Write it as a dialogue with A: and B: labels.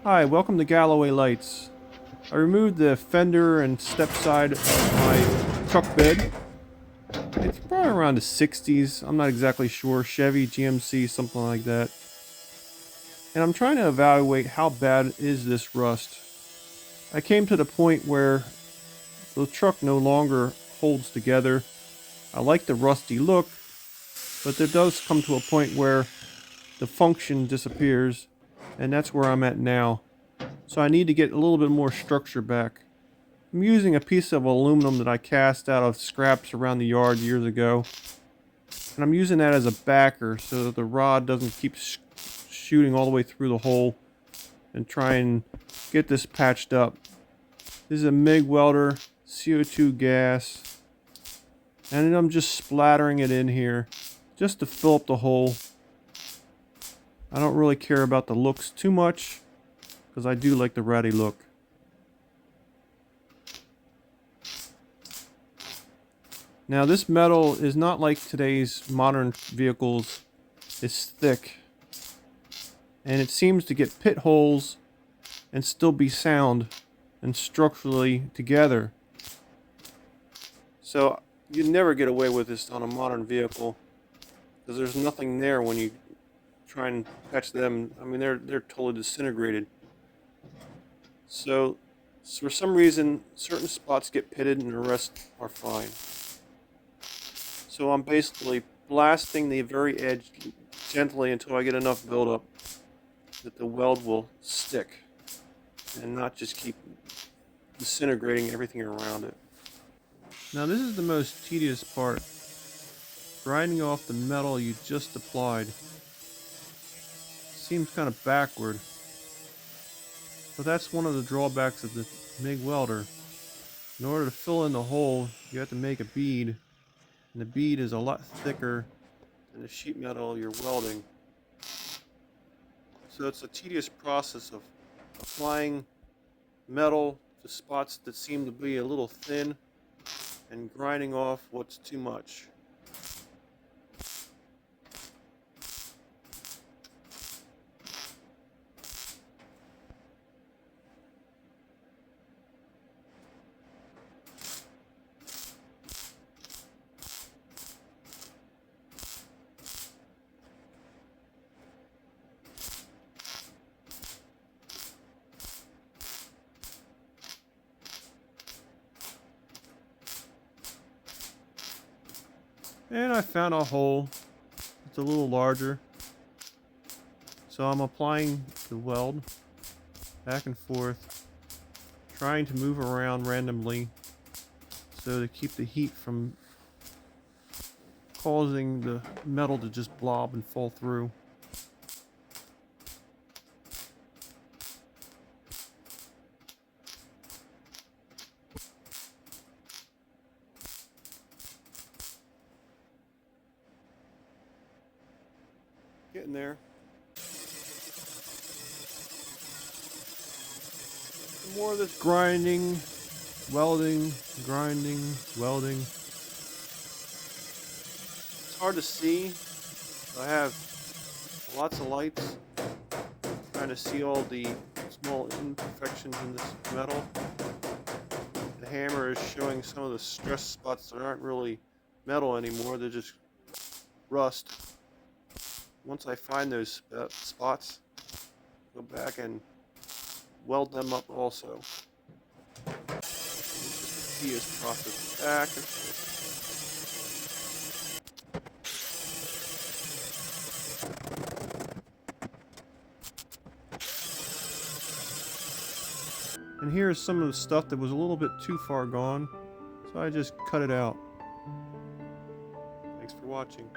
A: Hi, welcome to Galloway Lights. I removed the fender and step side of my truck bed. It's probably around the 60s. I'm not exactly sure. Chevy, GMC, something like that. And I'm trying to evaluate how bad is this rust. I came to the point where the truck no longer holds together. I like the rusty look, but there does come to a point where the function disappears, and that's where I'm at now. So I need to get a little bit more structure back. I'm using a piece of aluminum that I cast out of scraps around the yard years ago. And I'm using that as a backer so that the rod doesn't keep shooting all the way through the hole, and try and get this patched up. This is a MIG welder, CO2 gas, and then I'm just splattering it in here just to fill up the hole. I don't really care about the looks too much because I do like the ratty look. Now this metal is not like today's modern vehicles. It's thick, and it seems to get pit holes and still be sound and structurally together. So you'd never get away with this on a modern vehicle because there's nothing there when you try and patch them. I mean, they're totally disintegrated. So for some reason, certain spots get pitted and the rest are fine. So I'm basically blasting the very edge gently until I get enough buildup that the weld will stick and not just keep disintegrating everything around it. Now this is the most tedious part. Grinding off the metal you just applied. Seems kind of backward. But that's one of the drawbacks of the MIG welder. In order to fill in the hole, you have to make a bead. And the bead is a lot thicker than the sheet metal you're welding. So it's a tedious process of applying metal to spots that seem to be a little thin and grinding off what's too much. And I found a hole. It's a little larger. So I'm applying the weld back and forth, trying to move around randomly so to keep the heat from causing the metal to just blob and fall through. Getting there. Some more of this grinding, welding, grinding, welding. It's hard to see. I have lots of lights trying to see all the small imperfections in this metal. The hammer is showing some of the stress spots that aren't really metal anymore, they're just rust. Once I find those spots, go back and weld them up also. It's just a tedious process back and forth. And here's some of the stuff that was a little bit too far gone, so I just cut it out. Thanks for watching.